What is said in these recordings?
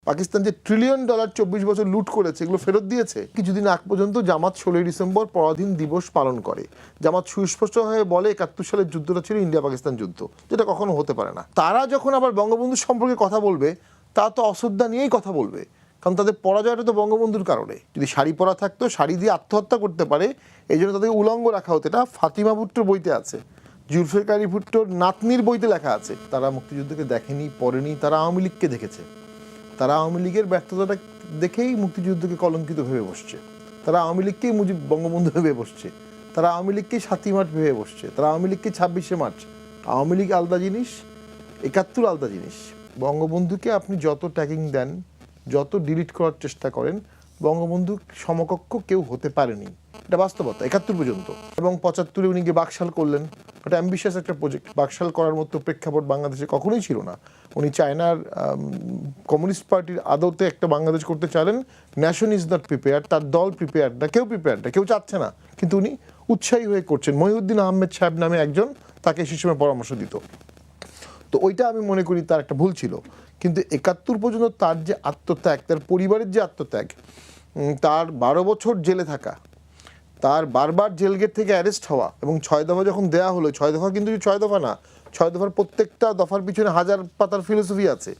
পাকিস্তান যে $1 ট্রিলিয়ন 24 বছর লুট করেছে এগুলো ফেরত দিয়েছে। কিছুদিন আগ পর্যন্ত জামাত 16ই ডিসেম্বর পরাধীন দিবস পালন করে। জামাত সুস্পষ্টভাবে বলে 71 সালের যুদ্ধটা ছিল ইন্ডিয়া পাকিস্তান যুদ্ধ, যেটা কখনো হতে পারে না। তারা যখন আবার বঙ্গবন্ধু সম্পর্কে কথা বলবে তা তো অশ্রদ্ধা নিয়েই কথা বলবে, কারণ তাদের পরাজয়টা তো বঙ্গবন্ধুর কারণে। যদি শাড়ি পরা থাকতো শাড়ি দিয়ে আত্মহত্যা করতে পারে, এই জন্য তাদেরকে উলঙ্গ রাখা হতো। এটা ফাতিমা ভুট্টোর বইতে আছে, জুলফিকার ভুট্টোর নাতনির বইতে লেখা আছে। তারা মুক্তিযুদ্ধকে দেখেনি, পড়েনি, তারা আওয়ামী লীগকে দেখেছে। তারা আওয়ামী লীগের ব্যর্থতাটা দেখেই মুক্তিযুদ্ধকে কলঙ্কিত ভেবে বসছে। তারা আওয়ামী লীগকেই বঙ্গবন্ধু ভেবে বসছে। তারা আওয়ামী লীগকেই 7ই মার্চ ভেবে বসছে। তারা আওয়ামী লীগকে 26শে মার্চ। আওয়ামী লীগ আলাদা জিনিস, 71 আলাদা জিনিস। বঙ্গবন্ধুকে আপনি যত ট্যাগিং দেন, যত ডিলিট করার চেষ্টা করেন, বঙ্গবন্ধু সমকক্ষ কেউ হতে পারেনি। এটা বাস্তবতা 71 পর্যন্ত। এবং 75-এ উনি গিয়ে বাকশাল করলেন। এটা অ্যাম্বিশিয়াস একটা প্রজেক্ট। বাকশাল করার মতো প্রেক্ষাপট বাংলাদেশে কখনোই ছিল না। উনি চায়নার কমিউনিস্ট পার্টির আদতে একটা বাংলাদেশ করতে চাইলেন। ন্যাশন ইজ নট প্রিপেয়ার, তার দল প্রিপেয়ার না, কেউ প্রিপেয়ার না, কেউ চাচ্ছে না, কিন্তু উনি উৎসাহী হয়ে করছেন। মহিউদ্দিন আহমেদ সাহেব নামে একজন তাকে সেই সময় পরামর্শ দিত। তো ওইটা আমি মনে করি তার একটা ভুল ছিল। কিন্তু 71 পর্যন্ত তার যে আত্মত্যাগ, তার পরিবারের যে আত্মত্যাগ, তার 12 বছর জেলে থাকা, তার বারবার জেল গেট থেকে অ্যারেস্ট হওয়া, এবং 6 দফা যখন দেয়া হলো, 6 দফা কিন্তু 6 দফা না, 6 দফার প্রত্যেকটা দফার পিছনে 1000 পাতার ফিলোসফি আছে,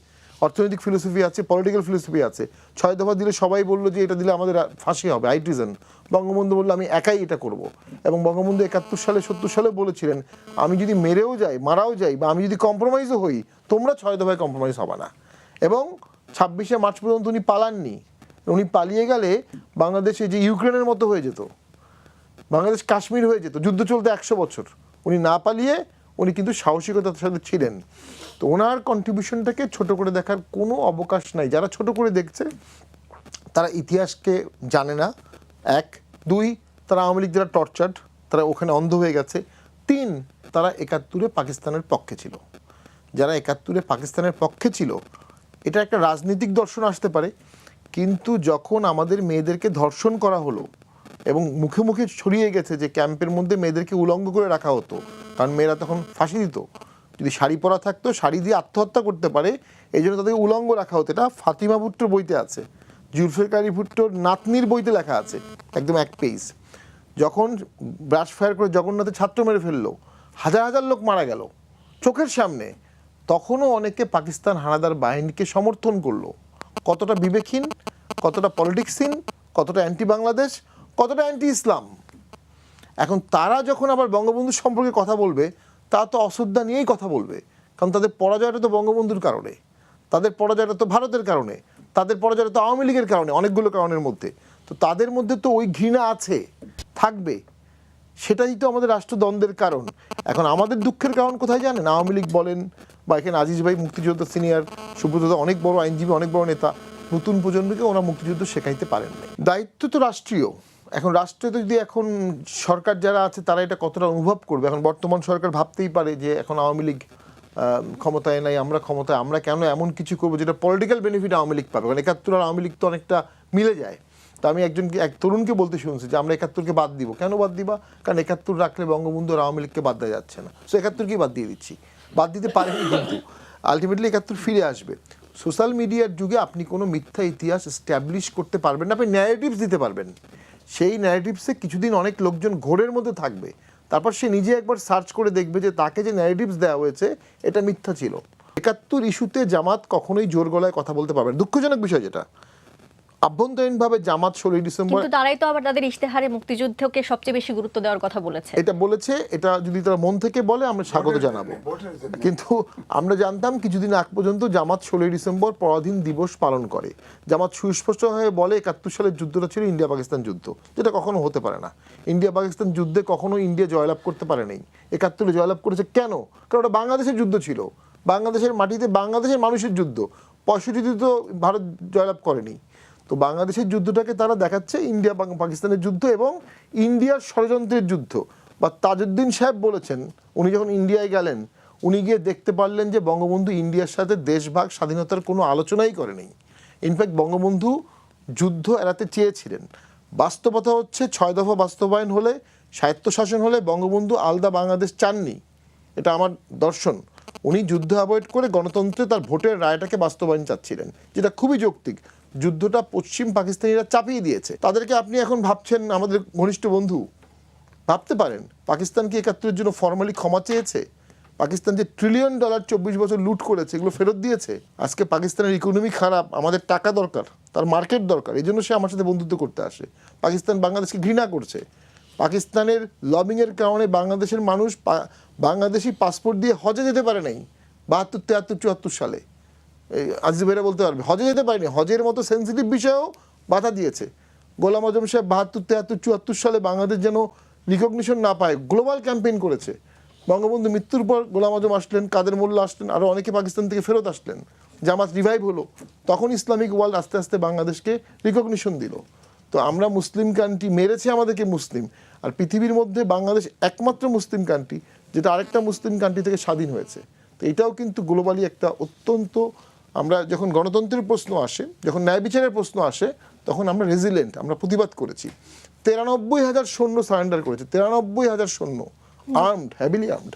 অর্থনৈতিক ফিলোসফি আছে, পলিটিক্যাল ফিলোসফি আছে। 6 দফা দিলে সবাই বললো যে এটা দিলে আমাদের ফাঁসি হবে, হাই ট্রিজন। বঙ্গবন্ধু বললো আমি একাই এটা করব। এবং বঙ্গবন্ধু 71 সালে 70 সালে বলেছিলেন আমি যদি মারাও যাই বা আমি যদি কম্প্রোমাইজও হই, তোমরা 6 দফায় কম্প্রোমাইজ হবে না। এবং 26শে মার্চ পর্যন্ত উনি পালাননি। উনি পালিয়ে গেলে বাংলাদেশে যে ইউক্রেনের মতো হয়ে যেত, বাংলাদেশ কাশ্মীর হয়ে যেত, যুদ্ধ চলতে 100 বছর। উনি না পালিয়ে উনি কিন্তু সাহসিকতার সাথে ছিলেন। তো ওনার কন্ট্রিবিউশনটাকে ছোট করে দেখার কোনো অবকাশ নাই। যারা ছোট করে দেখছে তারা ইতিহাসকে জানে না। 1, 2 তারা আওয়ামী লীগ যারা টর্চার্ড, তারা ওখানে অন্ধ হয়ে গেছে। 3 তারা 71-এ পাকিস্তানের পক্ষে ছিল। যারা 71-এ পাকিস্তানের পক্ষে ছিল, এটা একটা রাজনৈতিক দর্শন আসতে পারে, কিন্তু যখন আমাদের মেয়েদেরকে ধর্ষণ করা হলো এবং মুখে মুখে ছড়িয়ে গেছে যে ক্যাম্পের মধ্যে মেয়েদেরকে উলঙ্গ করে রাখা হতো, কারণ মেয়েরা তখন ফাঁসি দিত। যদি শাড়ি পরা থাকতো শাড়ি দিয়ে আত্মহত্যা করতে পারে, এই জন্য তাদেরকে উলঙ্গ রাখা হতো। এটা ফাতিমা ভুট্টোর বইতে আছে, জুলফিকার ভুট্টোর নাতনির বইতে লেখা আছে, একদম 1 পেজ। যখন ব্রাশ ফায়ার করে জগন্নাথের ছাত্র মেরে ফেললো, হাজার হাজার লোক মারা গেল চোখের সামনে, তখনও অনেকে পাকিস্তান হানাদার বাহিনীকে সমর্থন করলো। কতটা বিবেকহীন, কতটা পলিটিক্সহীন, কতটা অ্যান্টি বাংলাদেশ, কতটা অ্যান্টি ইসলাম। এখন তারা যখন আবার বঙ্গবন্ধু সম্পর্কে কথা বলবে তা তো অশ্রদ্ধা নিয়েই কথা বলবে, কারণ তাদের পরাজয়টা তো বঙ্গবন্ধুর কারণে, তাদের পরাজয়টা তো ভারতের কারণে, তাদের পরাজয়টা তো আওয়ামী লীগের কারণে, অনেকগুলো কারণের মধ্যে। তো তাদের মধ্যে তো ওই ঘৃণা আছে, থাকবে, সেটাই তো আমাদের রাষ্ট্রদ্বন্দ্বের কারণ। এখন আমাদের দুঃখের কারণ কোথায় জানেন? আওয়ামী লীগ বলেন বা এখানে আজিজ ভাই মুক্তিযোদ্ধা সিনিয়র, সুব্রত অনেক বড় আইনজীবী, অনেক বড় নেতা, নতুন প্রজন্মকে ওরা মুক্তিযুদ্ধ শেখাইতে পারেন না। দায়িত্ব তো রাষ্ট্রীয়। এখন রাষ্ট্রে যদি এখন সরকার যারা আছে তারা এটা কতটা অনুভব করবে। এখন বর্তমান সরকার ভাবতেই পারে যে এখন আওয়ামী লীগ ক্ষমতায় নাই, আমরা ক্ষমতায়, আমরা কেন এমন কিছু করবো যেটা পলিটিক্যাল বেনিফিট আওয়ামী লীগ পাবে। কারণ 71 আর আওয়ামী লীগ তো অনেকটা মিলে যায়। তো আমি এক তরুণকে বলতে শুনছি যে আমরা 71-কে বাদ দিব। কেন বাদ দিবা? কারণ 71 রাখলে বঙ্গবন্ধু আর আওয়ামী লীগকে বাদ দেওয়া যাচ্ছে না, সো 71-কেই বাদ দিয়ে দিচ্ছি। বাদ দিতে পারেনি, কিন্তু আলটিমেটলি 71 ফিরে আসবে। সোশ্যাল মিডিয়ার যুগে আপনি কোনো মিথ্যা ইতিহাস এস্টাবলিশ করতে পারবেন না, আপনি ন্যারেটিভস দিতে পারবেন। সেই ন্যারেটিভসে কিছুদিন অনেক লোকজন ঘোরের মধ্যে থাকবে, তারপর সে নিজে একবার সার্চ করে দেখবে যে তাকে যে ন্যারেটিভস দেওয়া হয়েছে এটা মিথ্যা ছিল। 71 ইস্যুতে জামাত কখনোই জোর গলায় কথা বলতে পারবে না। দুঃখজনক বিষয় যেটা, আভ্যন্তরীণভাবে জামাত 16 ডিসেম্বর, কিন্তু তারাই তো আবার তাদের ইশতেহারে মুক্তিযুদ্ধকে সবচেয়ে বেশি গুরুত্ব দেওয়ার কথা বলেছে। এটা বলেছে, এটা যদি তারা মন থেকে বলে আমরা স্বাগত জানাবো। কিন্তু আমরা জানতাম কিছুদিন আগ পর্যন্ত জামাত 16 ডিসেম্বর পরাধীন দিবস পালন করে। জামাত সুস্পষ্টভাবে বলে 71 সালের যুদ্ধটা ছিল ইন্ডিয়া পাকিস্তান যুদ্ধ, যেটা কখনো হতে পারে না। ইন্ডিয়া পাকিস্তান যুদ্ধে কখনো ইন্ডিয়া জয়লাভ করতে পারে নাই। 71-এ জয়লাভ করেছে কেন? কারণ ওটা বাংলাদেশের যুদ্ধ ছিল, বাংলাদেশের মাটিতে বাংলাদেশের মানুষের যুদ্ধ। 65-তে তো ভারত জয়লাভ করেনি। তো বাংলাদেশের যুদ্ধটাকে তারা দেখাচ্ছে ইন্ডিয়া পাকিস্তানের যুদ্ধ এবং ইন্ডিয়ার ষড়যন্ত্রের যুদ্ধ। বা তাজউদ্দিন সাহেব বলেছেন, উনি যখন ইন্ডিয়ায় গেলেন উনি গিয়ে দেখতে পারলেন যে বঙ্গবন্ধু ইন্ডিয়ার সাথে দেশভাগ স্বাধীনতার কোনো আলোচনাই করেনি। ইনফ্যাক্ট বঙ্গবন্ধু যুদ্ধ এড়াতে চেয়েছিলেন। বাস্তবতা হচ্ছে 6 দফা বাস্তবায়ন হলে, স্বায়ত্তশাসন হলে বঙ্গবন্ধু আলাদা বাংলাদেশ চাননি, এটা আমার দর্শন। উনি যুদ্ধ অ্যাভয়েড করে গণতন্ত্রে তার ভোটের রায়টাকে বাস্তবায়ন চাচ্ছিলেন, যেটা খুবই যৌক্তিক। যুদ্ধটা পশ্চিম পাকিস্তানিরা চাপিয়ে দিয়েছে তাদেরকে। আপনি এখন ভাবছেন আমাদের ঘনিষ্ঠ বন্ধু, ভাবতে পারেন পাকিস্তান কি ৭১-এর জন্য ফর্মালি ক্ষমা চেয়েছে? পাকিস্তান যে $1 ট্রিলিয়ন ২৪ বছর লুট করেছে এগুলো ফেরত দিয়েছে? আজকে পাকিস্তানের ইকোনমি খারাপ, আমাদের টাকা দরকার, তার মার্কেট দরকার, এই জন্য সে আমার সাথে বন্ধুত্ব করতে আসে। পাকিস্তান বাংলাদেশকে ঘৃণা করছে। পাকিস্তানের লবিংয়ের কারণে বাংলাদেশের মানুষ বাংলাদেশি পাসপোর্ট দিয়ে হজে যেতে পারে নাই ৭২, ৭৩, ৭৪ সালে। আজিজ ভাইরা বলতে পারবে, হজে যেতে পারেনি। হজের মতো সেন্সিটিভ বিষয়েও বাধা দিয়েছে। গোলাম আজম সাহেব ৭২, ৭৩, ৭৪ সালে বাংলাদেশ যেন রিকগনিশন না পায় গ্লোবাল ক্যাম্পেইন করেছে। বঙ্গবন্ধু মৃত্যুর পর গোলাম আজম আসলেন, কাদের মোল্লা আসলেন, আরও অনেকে পাকিস্তান থেকে ফেরত আসলেন, জামাত রিভাইভ হলো, তখন ইসলামিক ওয়ার্ল্ড আস্তে আস্তে বাংলাদেশকে রিকগনিশন দিল। তো আমরা মুসলিম কান্ট্রি, মেরেছে আমাদেরকে মুসলিম, আর পৃথিবীর মধ্যে বাংলাদেশ একমাত্র মুসলিম কান্ট্রি যেটা আরেকটা মুসলিম কান্ট্রি থেকে স্বাধীন হয়েছে। তো এটাও কিন্তু গ্লোবালি একটা অত্যন্ত, আমরা যখন গণতন্ত্রের প্রশ্ন আসে, যখন ন্যায় বিচারের প্রশ্ন আসে, তখন আমরা রেজিলেন্ট, আমরা প্রতিবাদ করেছি। ৯৩,০০০ সৈন্য সারেন্ডার করেছে, ৯৩,০০০ সৈন্য, আর্মড, হ্যাভিলি আর্মড।